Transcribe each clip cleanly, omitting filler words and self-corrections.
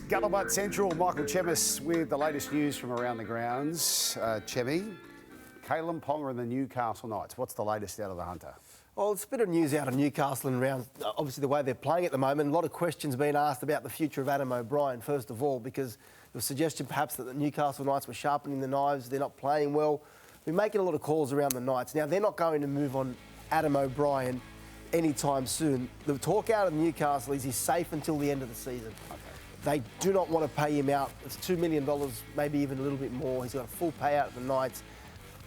Scuttlebutt Central, Michael Chemis with the latest news from around the grounds. Chemi, Kalyn Ponga and the Newcastle Knights. What's the latest out of the Hunter? Well, it's a bit of news out of Newcastle and around, obviously, the way they're playing at the moment. A lot of questions being asked about the future of Adam O'Brien, first of all, because there was suggestion perhaps that the Newcastle Knights were sharpening the knives. They're not playing well. We're making a lot of calls around the Knights. Now, they're not going to move on Adam O'Brien anytime soon. The talk out of Newcastle is he's safe until the end of the season. Okay. They do not want to pay him out. It's $2 million, maybe even a little bit more. He's got a full payout at the Knights.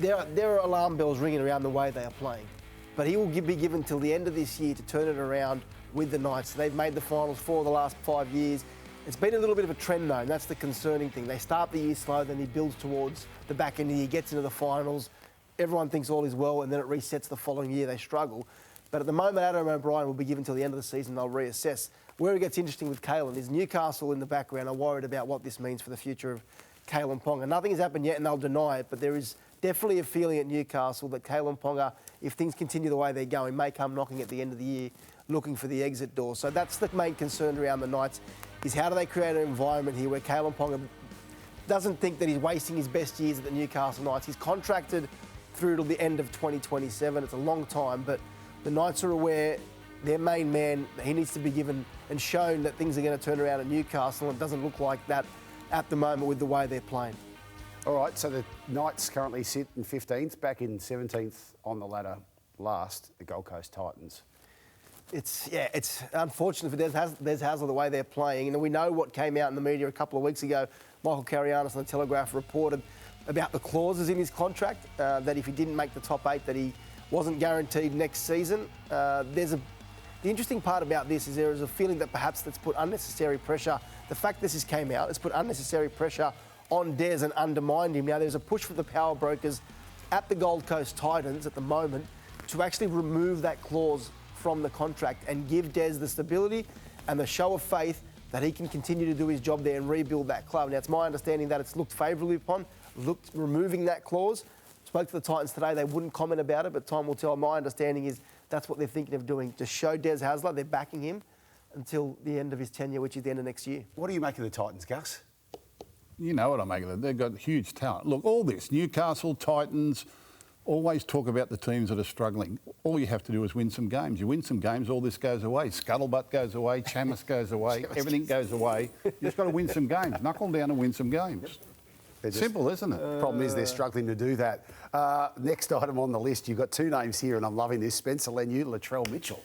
There are alarm bells ringing around the way they are playing. But he will be given till the end of this year to turn it around with the Knights. They've made the finals 4 of the last 5 years. It's been a little bit of a trend, though, and that's the concerning thing. They start the year slow, then he builds towards the back end of the year, gets into the finals. Everyone thinks all is well, and then it resets the following year. They struggle. But at the moment, Adam O'Brien will be given till the end of the season. They'll reassess. Where it gets interesting with Kalyn is Newcastle in the background are worried about what this means for the future of Kalyn Ponga. Nothing has happened yet, and they'll deny it, but there is definitely a feeling at Newcastle that Kalyn Ponga, if things continue the way they're going, may come knocking at the end of the year looking for the exit door. So that's the main concern around the Knights, is how do they create an environment here where Kalyn Ponga doesn't think that he's wasting his best years at the Newcastle Knights. He's contracted through till the end of 2027. It's a long time, but the Knights are aware, their main man, he needs to be given and shown that things are going to turn around at Newcastle, and it doesn't look like that at the moment with the way they're playing. All right, so the Knights currently sit in 15th, back in 17th on the ladder last, the Gold Coast Titans. It's unfortunate for Des Hasler the way they're playing. And we know what came out in the media a couple of weeks ago. Michael Carianis on the Telegraph reported about the clauses in his contract, that if he didn't make the top 8, that he wasn't guaranteed next season. The interesting part about this is there is a feeling that perhaps that's put unnecessary pressure. The fact this came out, it's put unnecessary pressure on Des and undermined him. Now, there's a push for the power brokers at the Gold Coast Titans at the moment to actually remove that clause from the contract and give Des the stability and the show of faith that he can continue to do his job there and rebuild that club. Now, it's my understanding that it's looked favourably upon, removing that clause. Spoke to the Titans today, they wouldn't comment about it, but time will tell. My understanding is that's what they're thinking of doing, to show Des Hasler they're backing him until the end of his tenure, which is the end of next year. What do you make of the Titans, Gus? You know what I make of them. They've got huge talent. Look, all this, Newcastle, Titans, always talk about the teams that are struggling. All you have to do is win some games. You win some games, all this goes away. Scuttlebutt goes away, Chemis goes away, everything goes away. You just got to win some games. Knuckle down and win some games. Simple, isn't it? Problem is they're struggling to do that. Next item on the list, you've got 2 names here, and I'm loving this. Spencer Leniu, Latrell Mitchell.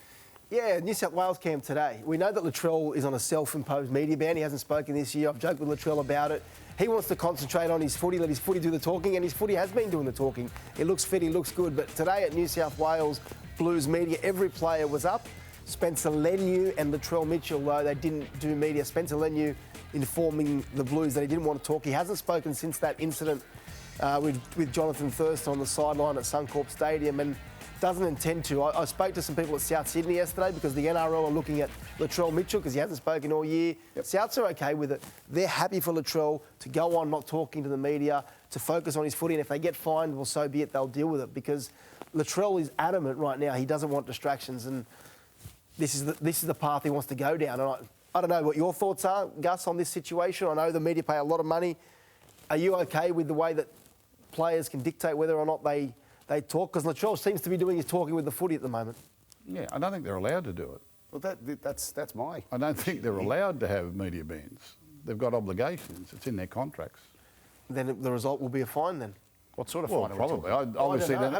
Yeah, New South Wales camp today. We know that Latrell is on a self-imposed media ban. He hasn't spoken this year. I've joked with Latrell about it. He wants to concentrate on his footy, let his footy do the talking, and his footy has been doing the talking. He looks fit, he looks good. But today at New South Wales Blues media, every player was up. Spencer Leniu and Latrell Mitchell, though, they didn't do media. Spencer Leniu informing the Blues that he didn't want to talk. He hasn't spoken since that incident with Jonathan Thurston on the sideline at Suncorp Stadium, and doesn't intend to. I spoke to some people at South Sydney yesterday because the NRL are looking at Latrell Mitchell because he hasn't spoken all year. Yep. Souths are okay with it. They're happy for Latrell to go on not talking to the media, to focus on his footy, and if they get fined, well, so be it, they'll deal with it, because Latrell is adamant right now he doesn't want distractions, and this is the path he wants to go down. And I don't know what your thoughts are, Gus, on this situation. I know the media pay a lot of money. Are you okay with the way that players can dictate whether or not they talk? Because Latrell seems to be doing his talking with the footy at the moment. Yeah, I don't think they're allowed to do it. Well, that's my... I don't think they're allowed to have media bans. They've got obligations. It's in their contracts. Then the result will be a fine then? What sort of fine? fine? Probably. Obviously, they're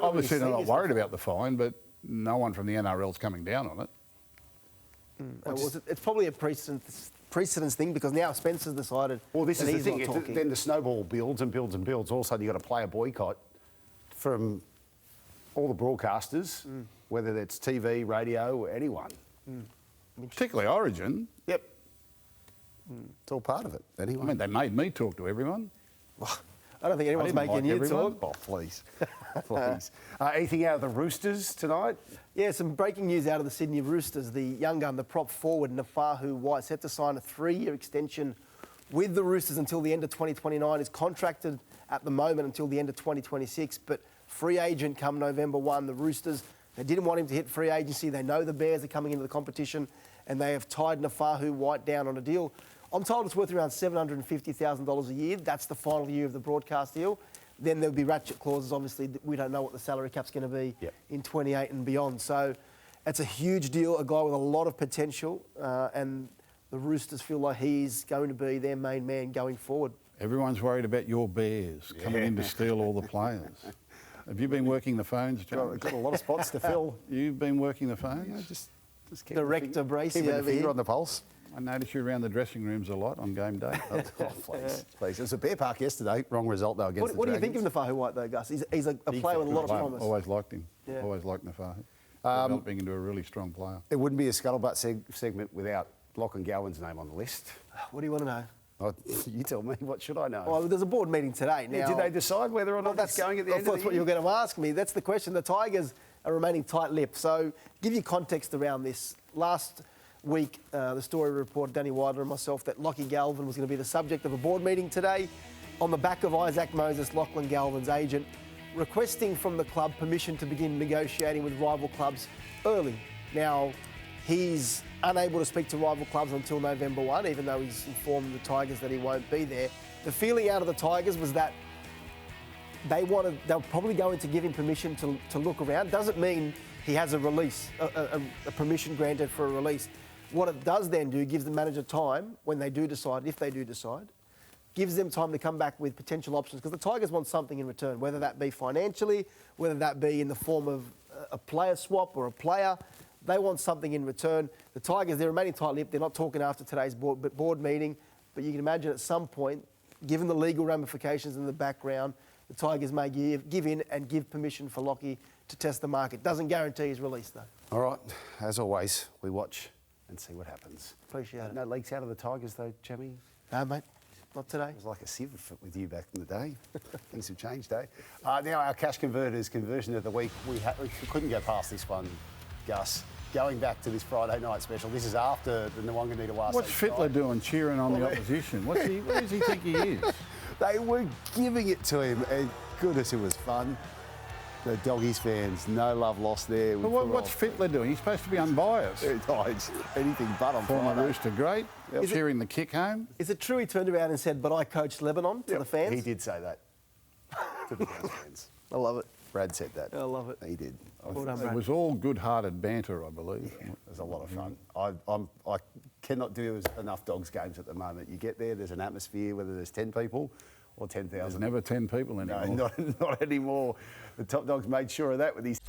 not worried about the fine, but no one from the NRL's coming down on it. It's probably a precedence thing, because now Spencer's decided. Well, this that is the he's thing. not talking. Then the snowball builds and builds and builds. All of a sudden, you've got a player boycott from all the broadcasters, whether that's TV, radio, or anyone. Particularly Origin. Yep. It's all part of it. Anyway. I mean, they made me talk to everyone. Well, I don't think anyone's making you talk. Oh, please. Please. Anything out of the Roosters tonight? Yeah, some breaking news out of the Sydney Roosters. The young gun, the prop forward, Nefaru White, set to sign a 3-year extension with the Roosters until the end of 2029. Is contracted at the moment until the end of 2026, but free agent come November 1. The Roosters, they didn't want him to hit free agency. They know the Bears are coming into the competition, and they have tied Nefaru White down on a deal I'm told it's worth around $750,000 a year. That's the final year of the broadcast deal. Then there'll be ratchet clauses. Obviously, we don't know what the salary cap's going to be in 28 and beyond. So it's a huge deal, a guy with a lot of potential, and the Roosters feel like he's going to be their main man going forward. Everyone's worried about your Bears coming in to steal all the players. Have you been working the phones, John? Got a lot of spots to fill. You've been working the phones? Yeah, just keep Director Bracey keeping the over finger here. on the pulse. I notice you around the dressing rooms a lot on game day. Oh, please. It was a Bear Park yesterday. Wrong result, though, against What the do you think of Nefaru White, though, Gus? He's a player with a lot of promise. Always liked him. Yeah. Always liked Nefaru. Developing into a really strong player. It wouldn't be a scuttlebutt segment without Lachlan Gowan's name on the list. What do you want to know? Oh, you tell me. What should I know? Well, there's a board meeting today. Now, Did they decide whether or not that's going at the end of the That's what you were going to ask me. That's the question. The Tigers are remaining tight-lipped. So give you context around this. Last week, the story reported, Danny Wilder and myself, that Lachie Galvin was going to be the subject of a board meeting today on the back of Isaac Moses, Lachlan Galvin's agent, requesting from the club permission to begin negotiating with rival clubs early. Now, he's unable to speak to rival clubs until November 1, even though he's informed the Tigers that he won't be there. The feeling out of the Tigers was that they were probably going to give him permission to look around. Doesn't mean he has a release, a permission granted for a release. What it does then do, gives the manager time when they do decide, if they do decide, gives them time to come back with potential options, because the Tigers want something in return, whether that be financially, whether that be in the form of a player swap or a player. They want something in return. The Tigers, they're remaining tight-lipped. They're not talking after today's board meeting, but you can imagine at some point, given the legal ramifications in the background, the Tigers may give in and give permission for Lachie to test the market. Doesn't guarantee his release, though. All right. As always, we watch and see what happens. Appreciate it. No leaks out of the Tigers, though, Jamie. No, mate, not today. It was like a sieve with you back in the day. Things have changed, eh? Now, our cash converters conversion of the week, we couldn't go past this one, Gus. Going back to this Friday night special, this is after the Nwanganita-Wasa. What's Fittler doing cheering on the opposition? Where does he think he is? They were giving it to him, and goodness, it was fun. The Doggies fans, no love lost there. But what's Fittler doing? He's supposed to be unbiased. Anything but on Former Friday. Rooster great, cheering the kick home. Is it true he turned around and said, "But I coached Lebanon" to the fans? He did say that to the fans. I love it. Brad said that. I love it. He did. Well done, It Brad. was all good-hearted banter, I believe. It was a lot of fun. I cannot do enough Dogs games at the moment. You get there, there's an atmosphere, whether there's 10 people or 10,000. There's never 10 people anymore. No, not anymore. The Top Dogs made sure of that with his...